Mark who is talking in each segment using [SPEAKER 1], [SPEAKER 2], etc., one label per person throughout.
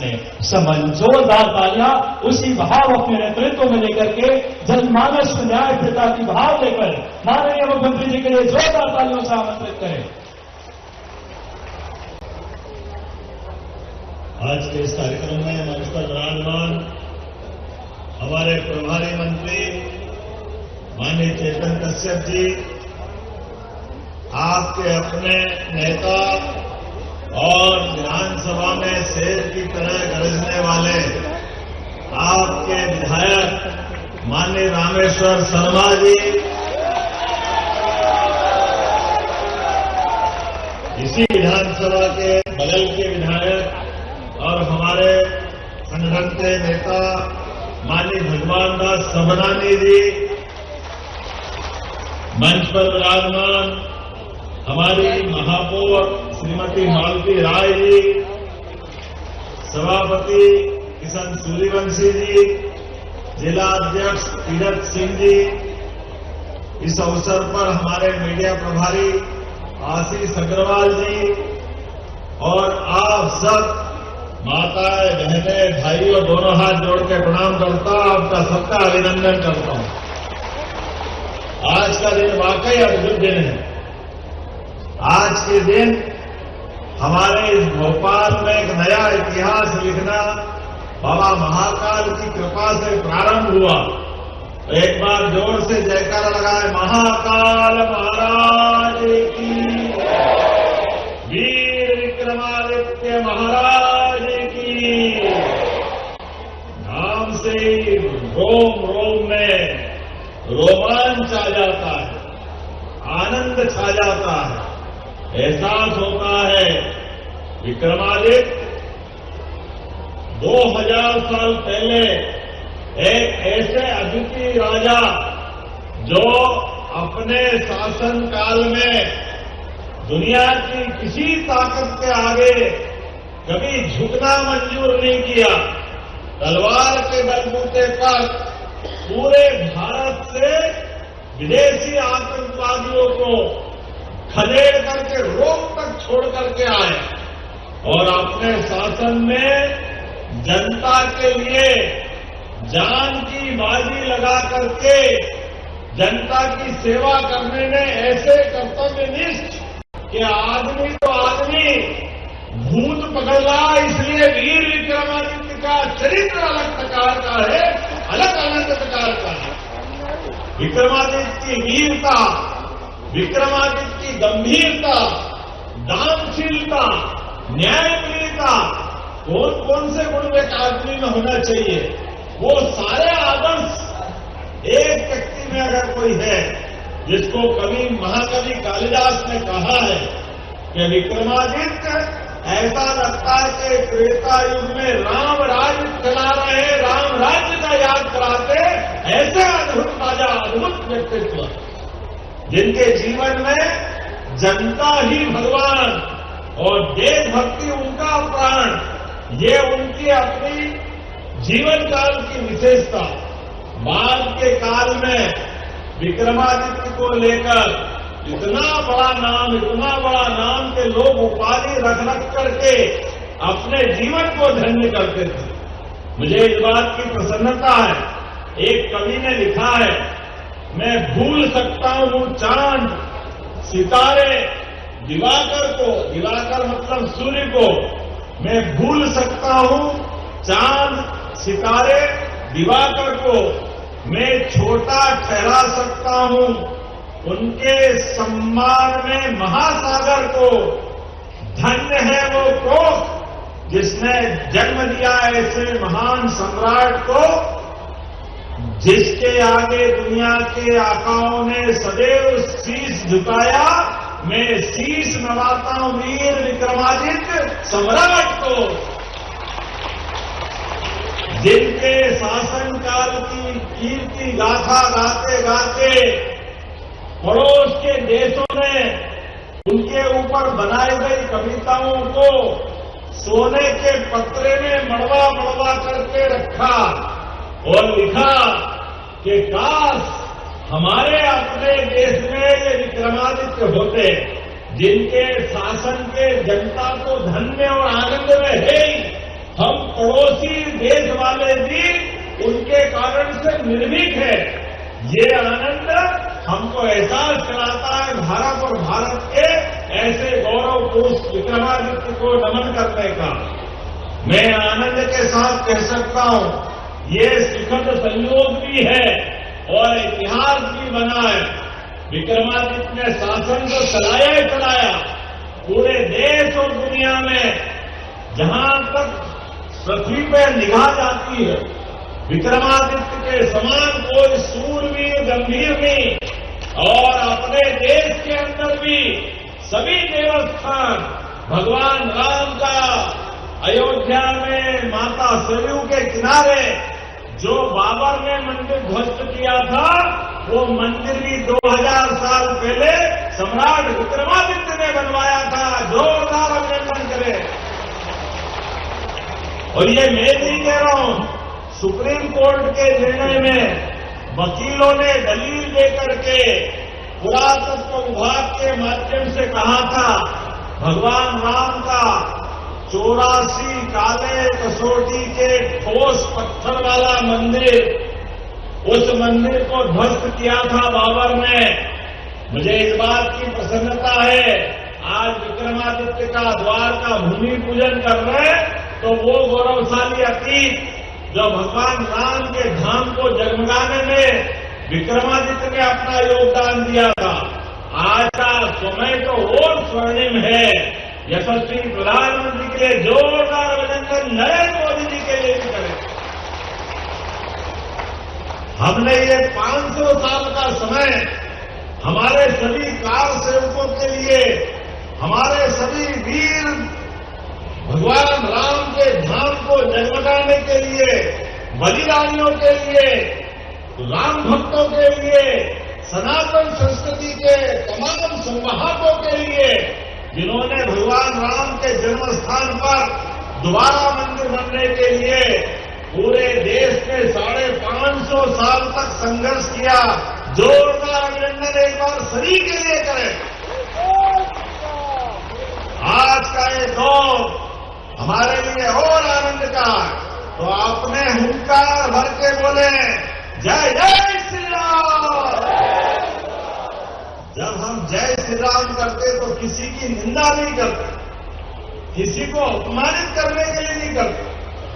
[SPEAKER 1] ने जोरदार तालियां उसी भाव अपने नेतृत्व में लेकर के जनमानस में न्याय प्रता की भाव लेकर माननीय मुख्यमंत्री जी के लिए जोरदार तालियों से आमंत्रित करें।
[SPEAKER 2] आज के इस कार्यक्रम में मंच पर विराजमान हमारे प्रभारी मंत्री माननीय चेतन कश्यप जी, आपके अपने नेता और विधानसभा में शेर की तरह गरजने वाले आपके विधायक माननीय रामेश्वर शर्मा जी, इसी विधानसभा के बगल के विधायक और हमारे संगठन के नेता माननीय भगवान दास सबनानी जी, मंच पर विराजमान हमारी महापौर श्रीमती मालती राय जी, सभापति किशन सूर्यवंशी जी, जिला अध्यक्ष तीरथ सिंह जी, इस अवसर पर हमारे मीडिया प्रभारी आशीष अग्रवाल जी और आप सब माताएं, बहनें, भाइयों दोनों हाथ जोड़ के प्रणाम करता हूं, आपका सबका अभिनंदन करता हूं। आज का दिन वाकई अद्भुत दिन है। आज के दिन हमारे इस भोपाल में एक नया इतिहास लिखना बाबा महाकाल की कृपा से प्रारंभ हुआ। तो एक बार जोर से जयकारा लगाए, महाकाल महाराज की, वीर विक्रमादित्य महाराज की। नाम से ही रोम रोम में रोमांच आ जाता है, आनंद छा जाता है, एहसास होता है विक्रमादित्य 2000 साल पहले एक ऐसे अद्वितीय राजा जो अपने शासन काल में दुनिया की किसी ताकत के आगे कभी झुकना मंजूर नहीं किया, तलवार के बलबूते पर पूरे भारत से विदेशी आतंकवादियों को खदेड़ करके रोक तक छोड़ करके आए और अपने शासन में जनता के लिए जान की बाजी लगा करके जनता की सेवा करने में ऐसे कर्तव्यनिष्ठ कि आदमी तो आदमी भूत पकड़ रहा, इसलिए वीर विक्रमादित्य का चरित्र अलग प्रकार का है, अलग अलग प्रकार का है। विक्रमादित्य की वीरता, विक्रमादित्य की गंभीरता, दानशीलता, न्यायप्रियता, कौन कौन से गुण एक आदमी में होना चाहिए, वो सारे आदर्श एक व्यक्ति में अगर कोई है, जिसको कवि महाकवि कालिदास ने कहा है कि विक्रमादित्य ऐसा लगता है कि त्रेता युग में राम राज्य चला रहे, राम राज्य का याद कराते, ऐसे अद्भुत राजा, अद्भुत व्यक्तित्व जिनके जीवन में जनता ही भगवान और देशभक्ति उनका प्राण, ये उनकी अपनी जीवन काल की विशेषता। बाद के काल में विक्रमादित्य को लेकर इतना बड़ा नाम के लोग उपाधि रख करके अपने जीवन को धन्य करते थे। मुझे इस बात की प्रसन्नता है, एक कवि ने लिखा है, मैं भूल सकता हूं चांद सितारे दिवाकर को, दिवाकर मतलब सूर्य को, मैं भूल सकता हूं चांद सितारे दिवाकर को, मैं छोटा ठहरा सकता हूं उनके सम्मान में महासागर को। धन्य है वो कोख जिसने जन्म दिया ऐसे महान सम्राट को, जिसके आगे दुनिया के आकाओं ने सदैव शीश झुकाया। मैं शीश नवाता हूं वीर विक्रमादित्य सम्राट को, जिनके शासनकाल की कीर्ति गाथा गाते गाते पड़ोस के देशों ने उनके ऊपर बनाई गई कविताओं को सोने के पत्रे में मड़वा मड़वा करके रखा और लिखा कि काश हमारे अपने देश में ये विक्रमादित्य होते, जिनके शासन के जनता को धन्य और आनंद में है। हम पड़ोसी देश वाले भी उनके कारण से निर्भीक है। ये आनंद हमको एहसास कराता है भारत और भारत के ऐसे गौरव पुरुष विक्रमादित्य को नमन करने का। मैं आनंद के साथ कह सकता हूं, ये सुखद संयोग भी है और इतिहास भी बना है। विक्रमादित्य ने शासन को चलाया ही चलाया पूरे देश और दुनिया में, जहां तक पृथ्वी पर निगाह जाती है विक्रमादित्य के समान कोई सूरवीर गंभीर नहीं। और अपने देश के अंदर भी सभी देवस्थान भगवान राम का अयोध्या में माता सरयू के किनारे जो बाबर ने मंदिर ध्वस्त किया था, वो मंदिर भी 2000 साल पहले सम्राट विक्रमादित्य ने बनवाया था। जोरदार अभिनंदन करें। और ये मैं नहीं कह रहा हूं, सुप्रीम कोर्ट के निर्णय में वकीलों ने दलील देकर के पुरातत्व विभाग के माध्यम से कहा था, भगवान राम का 84 काले कसौटी के ठोस पत्थर वाला मंदिर, उस मंदिर को ध्वस्त किया था बाबर ने। मुझे इस बात की प्रसन्नता है, आज विक्रमादित्य का द्वार का भूमि पूजन कर रहे हैं, तो वो गौरवशाली अतीत जो भगवान राम के धाम को जगमगाने में विक्रमादित्य ने अपना योगदान दिया था, आज का समय तो और स्वर्णिम है। यशस्वी प्रधानमंत्री के लिए जोरदार अभिनंदन नरेंद्र मोदी जी के लिए भी करें। हमने ये 500 साल का समय हमारे सभी कार सेवकों के लिए, हमारे सभी वीर भगवान राम के धाम को जगमगाने के लिए, बलिदानियों के लिए, राम भक्तों के लिए, सनातन संस्कृति के तमाम संवाहकों के लिए, जिन्होंने भगवान राम के जन्म स्थान पर दोबारा मंदिर बनने के लिए पूरे देश में 550 साल तक संघर्ष किया। जोरदार अभिनंदन एक बार सभी के लिए करें। आज का ये दौर हमारे लिए और आनंद का, तो आपने हुंकार भर के बोले जय जय श्री राम। जब हम जय श्री राम करते तो किसी की निंदा नहीं करते, किसी को अपमानित करने के लिए नहीं करते।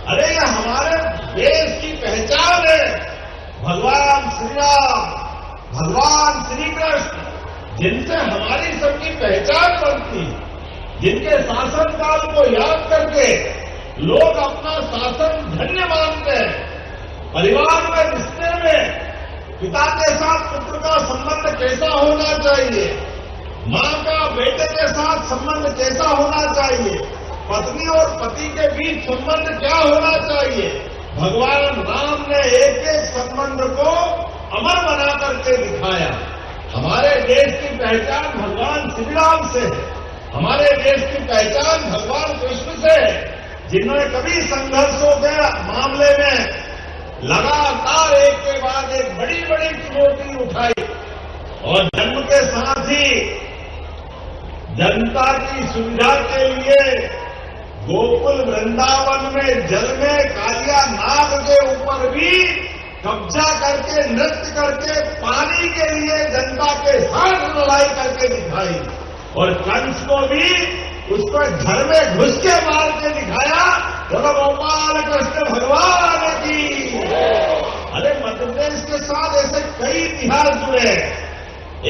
[SPEAKER 2] अरे ये हमारे देश की पहचान है, भगवान श्री राम, भगवान श्री कृष्ण, जिनसे हमारी सबकी पहचान बनती है, जिनके शासन काल को याद करके लोग अपना शासन धन्य मानते हैं। परिवार में रिश्ते में पिता के साथ पुत्र का संबंध कैसा होना चाहिए, मां का बेटे के साथ संबंध कैसा होना चाहिए, पत्नी और पति के बीच संबंध क्या होना चाहिए, भगवान राम ने एक एक संबंध को अमर बना करके दिखाया। हमारे देश की पहचान भगवान श्री राम से है, हमारे देश की पहचान भगवान कृष्ण से है, जिन्होंने कभी संघर्षों के मामले में लगातार एक के बाद एक बड़ी बड़ी चुनौती उठाई और जन्म के साथ ही जनता की सुविधा के लिए गोकुल वृंदावन में जल में कालिया नाग के ऊपर भी कब्जा करके नृत्य करके पानी के लिए जनता के साथ लड़ाई करके दिखाई। और कंस को भी उसको घर में घुस के मार के दिखाया। बोलो गोपाल कृष्ण भगवान की। अरे मध्य प्रदेश के साथ ऐसे कई इतिहास जुड़े।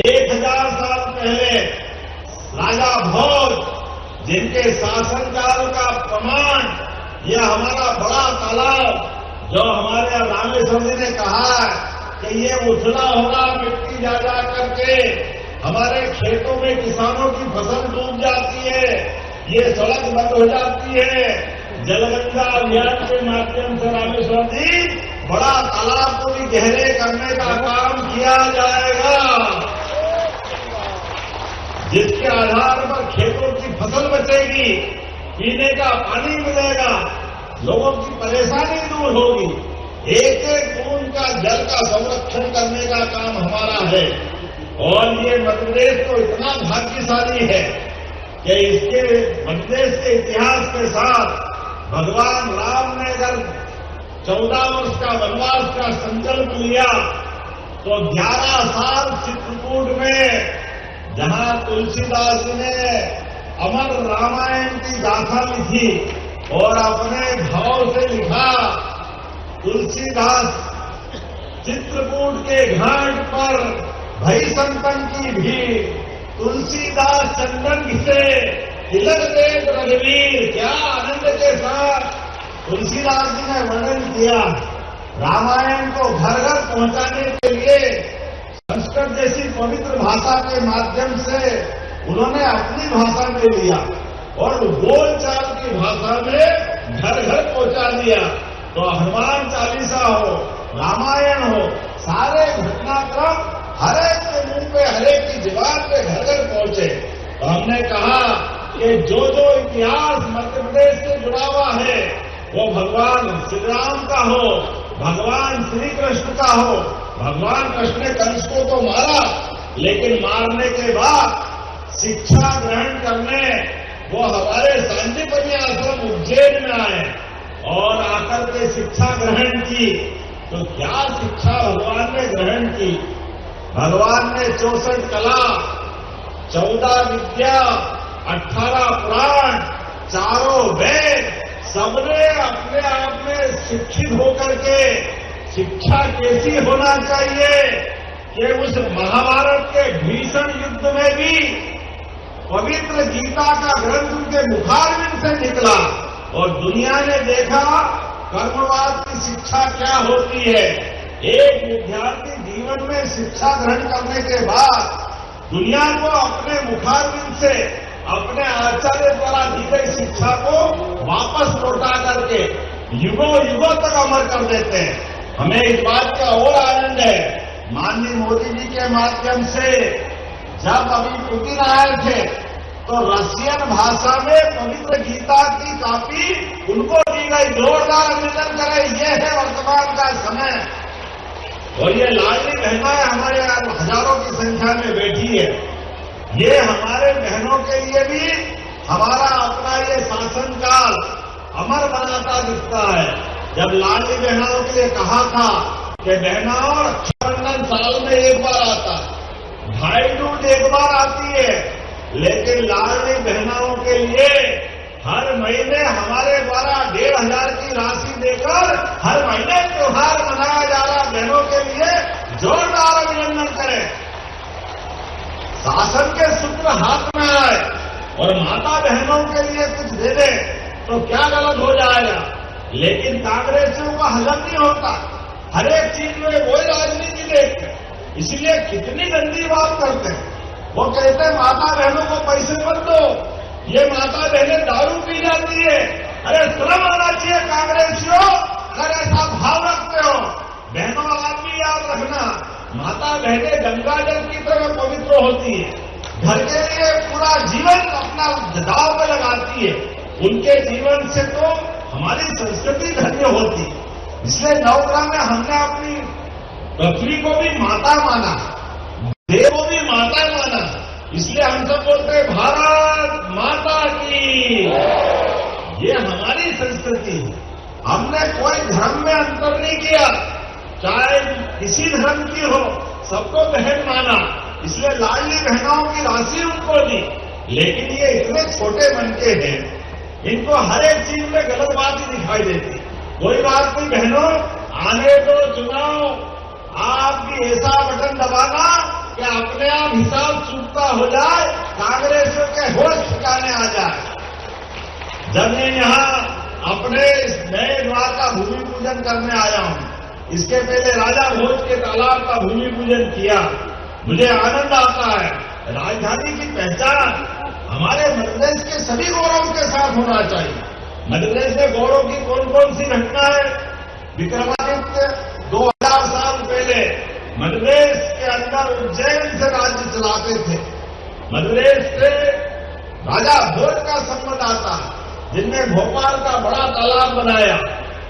[SPEAKER 2] 1000 साल पहले राजा भोज, जिनके शासनकाल का प्रमाण यह हमारा बड़ा तालाब जो हमारे रामेश्वर जी ने कहा कि ये उछला होगा मिट्टी जा जा करके हमारे खेतों में किसानों की फसल डूब जाती है, ये सड़क बंद हो जाती है। जलगंगा अभियान के माध्यम से रामेश्वर जी बड़ा तालाब को भी गहरे करने का काम किया जाएगा, जिसके आधार पर खेतों की फसल बचेगी, पीने का पानी मिलेगा, लोगों की परेशानी दूर होगी। एक एक बूंद का जल का संरक्षण करने का काम हमारा है। और ये मध्य प्रदेश तो इतना भाग्यशाली है कि इसके मध्य प्रदेश के इतिहास के साथ भगवान राम ने अगर 14 वर्ष का वनवास का संकल्प लिया तो 11 साल चित्रकूट में जहां तुलसीदास जी ने अमर रामायण की गाथा लिखी और अपने भाव से लिखा, तुलसीदास चित्रकूट के घाट पर भई संतन की भीड़, तुलसीदास चंदन से तिलक दे रघुवीर। क्या आनंद के साथ तुलसीदास जी ने वर्णन किया। रामायण को घर घर पहुंचाने के लिए संस्कृत जैसी पवित्र भाषा के माध्यम से उन्होंने अपनी भाषा में लिया और बोलचाल की भाषा में घर घर पहुंचा दिया। तो हनुमान चालीसा हो, रामायण हो, सारे घटनाक्रम हरेक के मुंह पे, हरेक की जुबान पे घर घर पहुंचे। तो हमने कहा कि जो जो इतिहास मध्य प्रदेश से जुड़ा हुआ है वो भगवान श्री राम का हो, भगवान श्री कृष्ण का हो। भगवान कृष्ण ने कंस को तो मारा, लेकिन मारने के बाद शिक्षा ग्रहण करने वो हमारे सांदीपनि आश्रम उज्जैन में आए और आकर के शिक्षा ग्रहण की। तो क्या शिक्षा भगवान ने ग्रहण की? भगवान ने 64 कला, 14 विद्या, 18 पुराण, चारों वेद, सबने अपने आप में शिक्षित होकर के शिक्षा कैसी होना चाहिए कि उस महाभारत के भीषण युद्ध में भी पवित्र गीता का ग्रंथ उनके मुखारविंद से निकला और दुनिया ने देखा कर्मवाद की शिक्षा क्या होती है। एक विद्यार्थी जीवन में शिक्षा ग्रहण करने के बाद दुनिया को अपने मुखारविंद से, अपने आचार्य द्वारा दी गई शिक्षा को वापस लौटा करके युगों युगों तक अमर कर देते हैं। हमें इस बात का और आनंद है, माननीय मोदी जी के माध्यम से जब अभी पुतिन आए थे तो रशियन भाषा में पवित्र गीता की कॉपी उनको दी गई। जोरदार अभिनंदन करें, ये है वर्तमान का समय। और ये लाडली बहनाएं हमारे यहाँ हजारों की संख्या में बैठी है। ये हमारे बहनों के लिए भी हमारा अपना ये शासनकाल अमर बनाता दिखता है। जब लाडली बहनों के लिए कहा था कि बहनों रक्षाबंधन साल में एक बार आता, भाई दूज एक बार आती है, लेकिन लाडली बहनों के लिए हर महीने हमारे द्वारा 1500 की राशि देकर हर महीने त्योहार मनाया जा रहा। बहनों के लिए जोरदार अभिनंदन करें। शासन के सूत्र हाथ में आए और माता बहनों के लिए कुछ दे दे तो क्या गलत हो जाएगा। लेकिन कांग्रेसियों का हजम नहीं होता, हर एक चीज में वही राजनीति देखते, इसलिए कितनी गंदी बात करते हैं। वो कहते हैं माता बहनों को पैसे मत दो, ये माता बहनें दारू पी जाती है। अरे शर्म आना चाहिए कांग्रेसियों, अगर ऐसा भाव रखते हो। बहनों आप भी याद रखना, माता बहनें गंगा जल की तरह पवित्र होती है, घर के लिए पूरा जीवन अपना दाव में लगाती है। उनके जीवन से तो हमारी संस्कृति धन्य होती है। इसलिए नवग्रह में हमने अपनी पृथ्वी को भी माता माना, देव को भी माता माना। इसलिए हम सब बोलते हैं भारत माता की। ये हमारी संस्कृति है। हमने कोई धर्म में अंतर नहीं किया, चाहे किसी धर्म की हो, सबको बहन माना। इसलिए लाडली बहनों की राशि उनको दी। लेकिन ये इतने छोटे मन के हैं, इनको हर एक चीज में गलत बात ही दिखाई देती। कोई बात नहीं बहनों, आने दो चुनाव, आप भी ऐसा बटन दबाना कि अपने आप हिसाब चूकता हो जाए, कांग्रेसियों के होश ठिकाने आ जाए। जब मैं यहाँ अपने इस नए द्वार का भूमि पूजन करने आया हूँ, इसके पहले राजा भोज के तालाब का भूमि पूजन किया। मुझे आनंद आता है। राजधानी की पहचान हमारे मध्य प्रदेश के सभी गौरव के साथ होना चाहिए। मध्य प्रदेश में गौरव की कौन कौन सी घटना है? विक्रमादित्य 2000 साल पहले मध्य प्रदेश के अंदर उज्जैन से राज्य चलाते थे। मध्य प्रदेश से राजा भोज का संबंध आता है, जिनने भोपाल का बड़ा तालाब बनाया।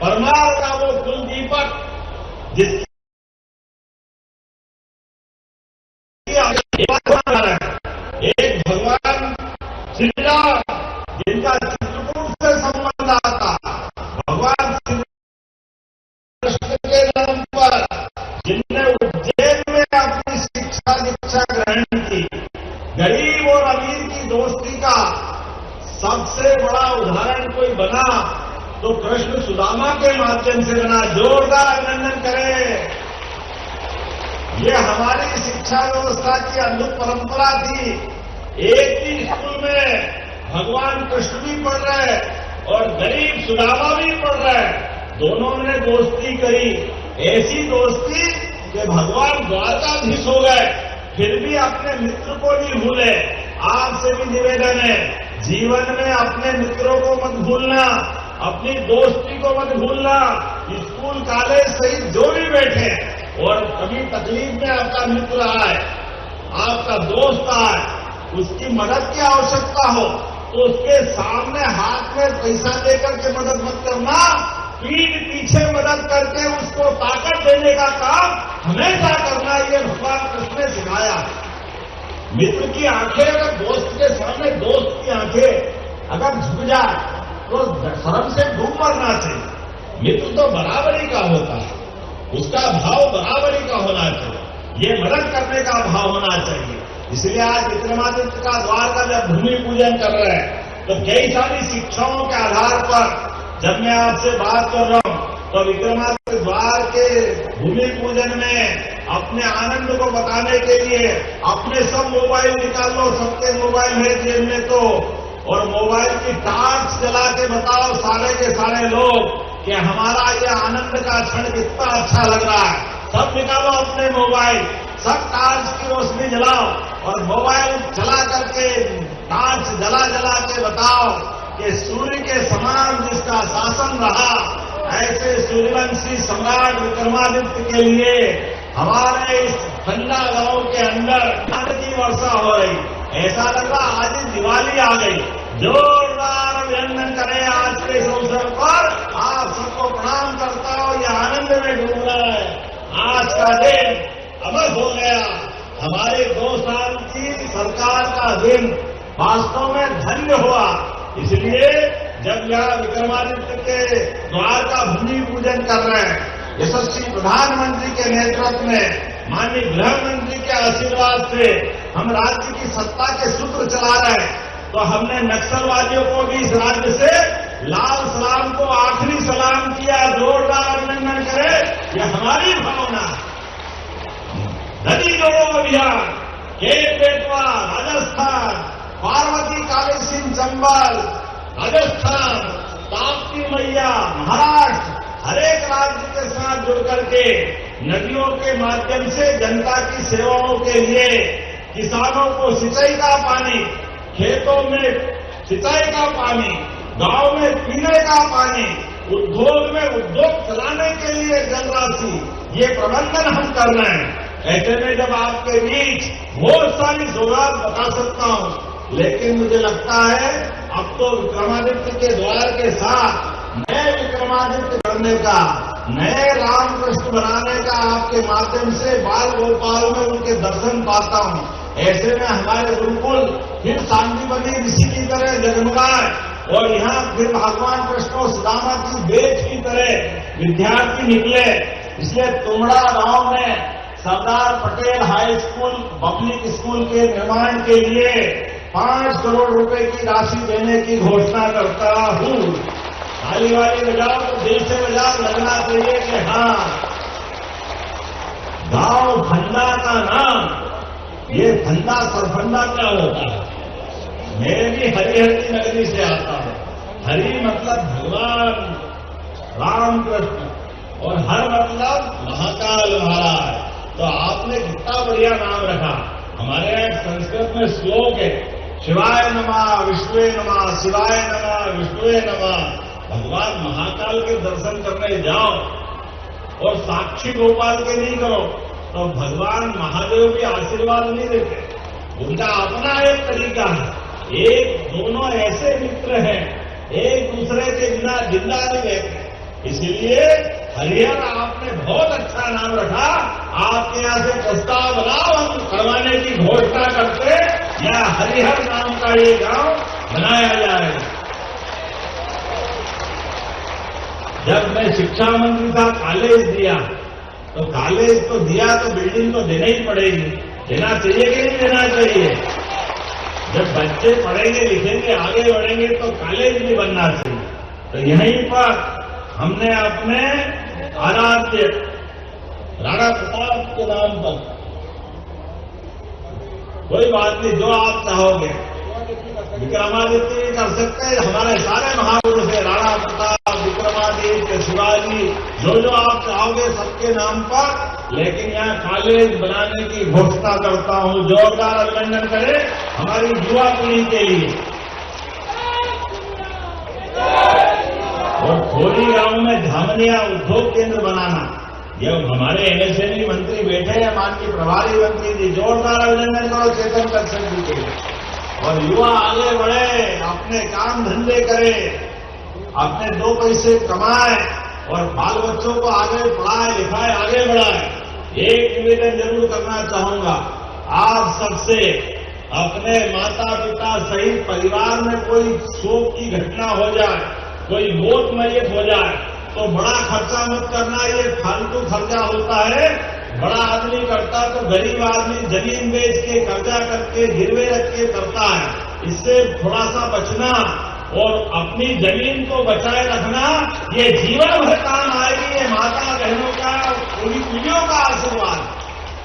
[SPEAKER 2] परमार का वो कुलदीपक जिसकी एक भगवान श्री राम जिनका चित्रकूट से संबंध आता, भगवान तो कृष्ण सुदामा के माध्यम से बना। जोरदार अभिनंदन करें। ये हमारी शिक्षा व्यवस्था की अद्भुत परंपरा थी। एक ही स्कूल में भगवान कृष्ण भी पढ़ रहे और गरीब सुदामा भी पढ़ रहे। दोनों ने दोस्ती करी, ऐसी दोस्ती कि भगवान द्वारकाधीश हो गए, फिर भी अपने मित्र को नहीं भूले। आपसे भी निवेदन है, जीवन में अपने मित्रों को मत भूलना, अपनी दोस्ती को मत भूलना। स्कूल कॉलेज सहित जो भी बैठे और कभी तकलीफ में आपका मित्र आए, आपका दोस्त आए, उसकी मदद की आवश्यकता हो तो उसके सामने हाथ में पैसा देकर के मदद मत करना, पीठ पीछे मदद करके उसको ताकत देने का काम हमेशा करना। ये भगवान कृष्ण ने सिखाया। मित्र की आंखें अगर दोस्त के सामने, दोस्त की आंखें अगर झुक जाए तो शर्म से डूब मरना चाहिए। मित्र तो बराबरी का होता है, उसका भाव बराबरी का होना चाहिए, ये मदद करने का भाव होना चाहिए। इसलिए आज विक्रमादित्य का द्वार का जब भूमि पूजन कर रहे हैं तो कई सारी शिक्षाओं के आधार पर जब मैं आपसे बात कर रहा हूं तो विक्रमादित्य द्वार के भूमि पूजन में अपने आनंद को बताने के लिए अपने सब मोबाइल निकाल लो, सबके मोबाइल है जेब में तो, और मोबाइल की टार्च जला के बताओ सारे के सारे लोग कि हमारा ये आनंद का क्षण कितना अच्छा लग रहा है। सब निकालो अपने मोबाइल, सब टार्च की रोशनी जलाओ और मोबाइल चला करके टार्च जला जला के बताओ कि सूर्य के समान जिसका शासन रहा, ऐसे सूर्यवंशी सम्राट विक्रमादित्य के लिए हमारे इस ठंडा गांव के अंदर ठंड की वर्षा हो रही। ऐसा लग रहा आज दिवाली आ गई। जोरदार अभिनंदन करें आज के इस अवसर पर। आप सबको प्रणाम करता हूं। यह आनंद में डूब रहा है। आज का दिन अमर हो गया। हमारे 2 साल की सरकार का दिन वास्तव में धन्य हुआ। इसलिए जब यह विक्रमादित्य के द्वार का भूमि पूजन कर रहे हैं, यशस्वी प्रधानमंत्री के नेतृत्व में, माननीय गृह मंत्री के आशीर्वाद से हम राज्य की सत्ता के सूत्र चला रहे हैं, तो हमने नक्सलवादियों को भी इस राज्य से लाल सलाम को आखिरी सलाम किया। जोरदार अभिनंदन करें। यह हमारी भावना। नदी जोड़ो अभियान, केन बेटवा राजस्थान, पार्वती काली सिंह चंबल राजस्थान, ताप्ती मैया महाराष्ट्र, हर एक राज्य के साथ जुड़ करके नदियों के माध्यम से जनता की सेवाओं के लिए, किसानों को सिंचाई का पानी, खेतों में सिंचाई का पानी, गांव में पीने का पानी, उद्योग में उद्योग चलाने के लिए जल राशि, ये प्रबंधन हम कर रहे हैं। ऐसे में जब आपके बीच बहुत सारी सौगात बता सकता हूं, लेकिन मुझे लगता है अब तो विक्रमादित्य के द्वार के साथ नए विक्रमादित्य करने का, नए रामकृष्ण बनाने का आपके माध्यम से बाल गोपाल में उनके दर्शन पाता हूं। ऐसे में हमारे गुरुकुल फिर शांतिवनी ऋषि की तरह जगमगाए और यहाँ फिर भगवान कृष्ण और सुदामा की बेट की तरह विद्यार्थी निकले। इसलिए तुमड़ा गांव में Sardar Patel high school public school के निर्माण के लिए 5 करोड़ रुपए की राशि देने की घोषणा करता हूं। ताली वाली बजाओ तो दिल से बजाओ, लगना चाहिए कि हाँ, गांव फंदा का नाम, ये फंदा सरफंदा क्या होता है। मैं भी हरिहर की नगरी से आता हूं। हरि मतलब भगवान रामकृष्ण और हर मतलब महाकाल महाराज। तो आपने कितना बढ़िया नाम रखा। हमारे यहाँ संस्कृत में श्लोक है, शिवाय नमः विष्णुवे नमः, शिवाय नमः विष्णुवे नमः। भगवान महाकाल के दर्शन करने जाओ और साक्षी गोपाल के नहीं करो तो भगवान महादेव भी आशीर्वाद नहीं देते। उनका अपना एक तरीका है। एक दोनों ऐसे मित्र हैं, एक दूसरे के बिना जिंदा नहीं रहते। इसलिए हरिहर आपने बहुत अच्छा नाम रखा। आपके यहाँ से प्रस्ताव बनाओ, हम करवाने की घोषणा करते या हरिहर नाम का ये गांव बनाया जाएगा। जब मैं शिक्षा मंत्री था, कॉलेज दिया तो कॉलेज तो दिया तो बिल्डिंग तो देना ही पड़ेगी। देना चाहिए कि नहीं देना चाहिए। जब बच्चे पढ़ेंगे लिखेंगे आगे बढ़ेंगे तो कॉलेज भी बनना चाहिए। तो यहीं पर हमने अपने आराध्य राणा प्रताप के नाम पर, कोई बात नहीं, जो आप चाहोगे विक्रमादित्य भी कर सकते हैं, हमारे सारे महापुरुष है, राणा प्रताप, विक्रमादित्य, शिवाजी, जो आप चाहोगे सबके नाम पर। लेकिन यहाँ कॉलेज बनाने की घोषणा करता हूं, जोरदार अभिनंदन करें हमारी युवा पीढ़ी के लिए। और खोरी गांव में झामनिया उद्योग केंद्र बनाना, ये हमारे एमएसएमई मंत्री बैठे हैं, माननीय प्रभारी मंत्री जी, जोरदार अभिनंदन करो चेतन कक्षक जी के लिए। और युवा आगे बढ़े, अपने काम धंधे करें, अपने 2 पैसे कमाए और बाल बच्चों को आगे पढ़ाए लिखाए, आगे बढ़ाए। एक निवेदन जरूर करना चाहूंगा आप सबसे, अपने माता पिता सहित परिवार में कोई शोक की घटना हो जाए, कोई मौत मैयत हो जाए तो बड़ा खर्चा मत करना, ये फालतू खर्चा होता है। बड़ा आदमी करता तो गरीब आदमी जमीन बेच के, कर्जा करके, गिरवे रख के करता है। इससे थोड़ा सा बचना और अपनी जमीन को बचाए रखना, ये जीवन भर काम आएगी। ये माता बहनों का, पूरी पीढ़ियों का आशीर्वाद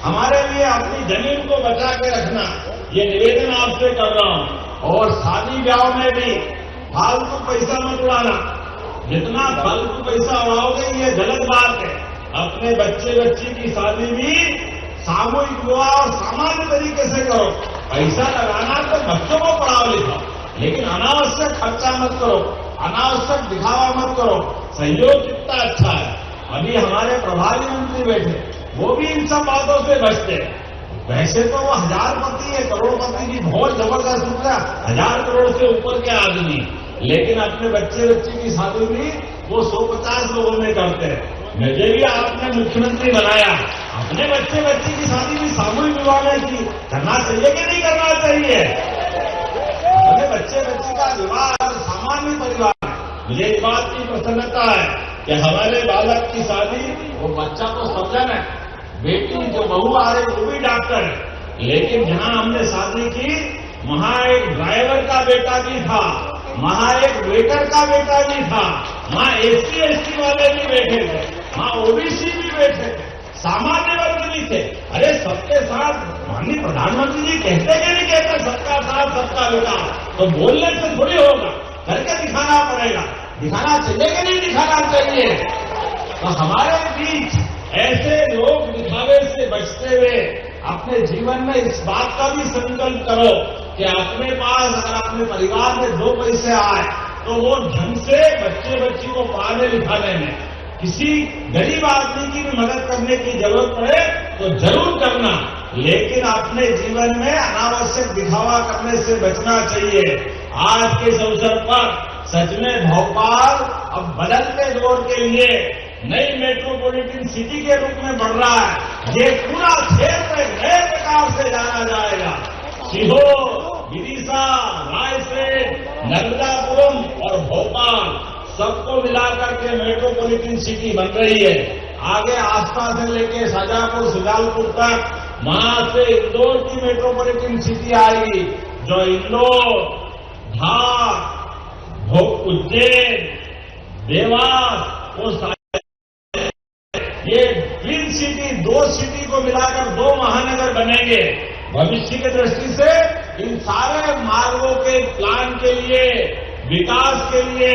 [SPEAKER 2] हमारे लिए, अपनी जमीन को बचा के रखना, ये निवेदन आपसे कर रहा हूं। और शादी ब्याह में भी फालतू पैसा मत उड़ाना, जितना फालतू पैसा उड़ाओगे ये गलत बात है। अपने बच्चे बच्ची की शादी भी सामूहिक विवाह और सामान्य तरीके से करो। पैसा लगाना तो बच्चों को पढ़ाओ लिखाओ, लेकिन अनावश्यक खर्चा मत करो, अनावश्यक दिखावा मत करो। सहयोग कितना अच्छा है, अभी हमारे प्रभारी मंत्री बैठे, वो भी इन सब बातों से बचते हैं। वैसे तो वो 1000पति है, करोड़पति की बहुत जबरदस्त रुपया, 1000 करोड़ से ऊपर के आदमी, लेकिन अपने बच्चे बच्ची की शादी भी वो 150 लोगों में करते हैं। मुझे भी आपने मुख्यमंत्री बनाया, अपने बच्चे बच्ची की शादी भी सामूहिक विवाह में की, करना चाहिए कि नहीं करना चाहिए? अपने बच्चे बच्ची का विवाह सामान्य परिवार, मुझे इस बात की प्रसन्नता है कि हमारे बालक की शादी, वो बच्चा तो समझन है, बेटी जो बहू आ रही वो भी डॉक्टर है, लेकिन जहां हमने शादी की वहां एक ड्राइवर का बेटा भी था, वहां एक वेटर का बेटा भी था, वहां SC/ST वाले भी बैठे थे, वहां OBC भी बैठे थे, सामान्य वर्ग भी थे। अरे सबके साथ माननीय प्रधानमंत्री जी कहते कि नहीं कहते, सबका साथ सबका विकास, तो बोलने से थोड़ी होगा, करके दिखाना पड़ेगा। दिखाना चाहिए कि नहीं दिखाना चाहिए? तो हमारे बीच ऐसे लोग दिखावे से बचते हुए अपने जीवन में इस बात का भी संकल्प करो कि अपने पास अगर अपने परिवार में 2 पैसे आए तो वो ढंग से बच्चे बच्ची को पढ़ाने लिखाने में, किसी गरीब आदमी की भी मदद करने की जरूरत पड़े तो जरूर करना, लेकिन अपने जीवन में अनावश्यक दिखावा करने से बचना चाहिए। आज के इस अवसर पर सच में भोपाल अब बदलते दौर के लिए नई मेट्रोपॉलिटन सिटी के रूप में बढ़ रहा है। ये पूरा क्षेत्र नए प्रकार से जाना जाएगा। सीहोर, विदिशा, रायसेन, नर्मदापुरम और भोपाल सबको मिलाकर के मेट्रोपॉलिटन सिटी बन रही है। आगे आस्था से लेके शाजापुर, सुजालपुर तक, वहां से इंदौर की मेट्रोपॉलिटन सिटी आएगी, जो इंदौर, धार, उज्जैन, देवास, वो ये ट्विन सिटी, 2 सिटी को मिलाकर 2 महानगर बनेंगे। भविष्य की दृष्टि से इन सारे मार्गों के प्लान के लिए, विकास के लिए,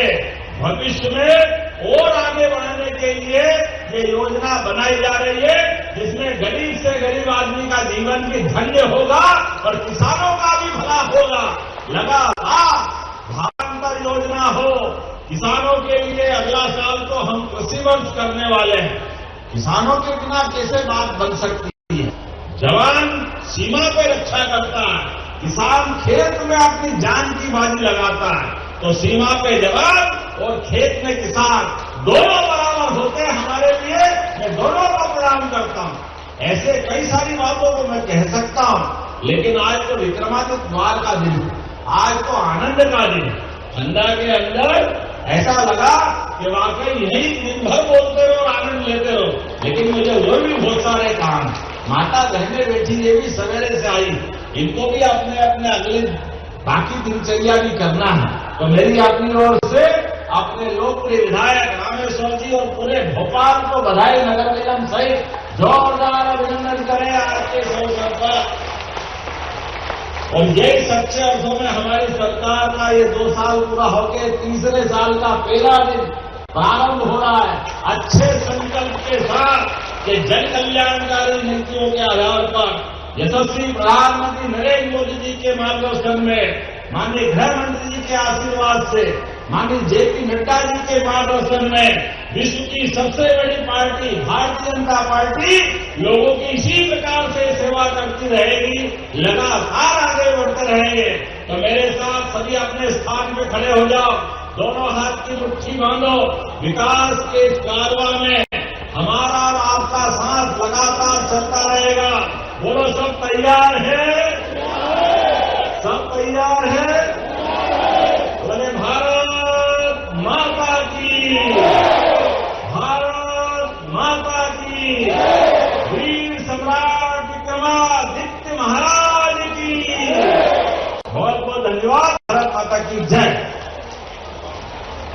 [SPEAKER 2] भविष्य में और आगे बढ़ाने के लिए ये योजना बनाई जा रही है, जिसमें गरीब से गरीब आदमी का जीवन भी धन्य होगा और किसानों का भी भला होगा। लगातार भावांतर योजना हो किसानों के लिए। अगला साल तो हम कृषि वर्ष करने वाले हैं। किसानों के बिना कैसे बात बन सकती है? जवान सीमा पे रक्षा करता है, किसान खेत में अपनी जान की बाजी लगाता है, तो सीमा पे जवान और खेत में किसान दोनों बराबर होते हैं हमारे लिए। मैं दोनों को प्रणाम करता हूं। ऐसे कई सारी बातों को मैं कह सकता हूं, लेकिन आज तो विक्रमादित्य द्वार का दिन है, आज तो आनंद का दिन है। अंदर के अंदर ऐसा लगा कि वाकई यही दिन भर बोलते रहो और आनंद लेते रहो, लेकिन मुझे और भी बहुत सारे काम। माता बहने बैठी, ये भी सवेरे से आई, इनको भी अपने अपने अगले बाकी दिनचर्या भी करना है। तो मेरी अपनी ओर से अपने लोकप्रिय विधायक रामेश्वर जी और पूरे भोपाल को बधाई नगर निगम सहित जोरदार अभिनंदन करें आज के इस अवसर पर। और यही सच्चे अर्थों में हमारी सरकार का ये 2 साल पूरा होकर तीसरे साल का पहला दिन प्रारंभ हो रहा है अच्छे संकल्प के साथ कि जन कल्याणकारी नीतियों के आधार पर यशस्वी प्रधानमंत्री नरेंद्र मोदी जी के मार्गदर्शन में, माननीय गृह मंत्री जी के आशीर्वाद से, माननीय जेपी नड्डा जी के मार्गदर्शन में विश्व की सबसे बड़ी पार्टी भारतीय जनता पार्टी लोगों की इसी प्रकार से सेवा करती रहेगी, लगातार आगे बढ़ते रहेंगे। तो मेरे साथ सभी अपने स्थान पे खड़े हो जाओ, दोनों हाथ की मुट्ठी बांधो। विकास के इस कारवां में हमारा और आपका साथ लगातार चलता रहेगा। बोलो, सब तैयार है? सब तैयार है? बोले भारत माता की।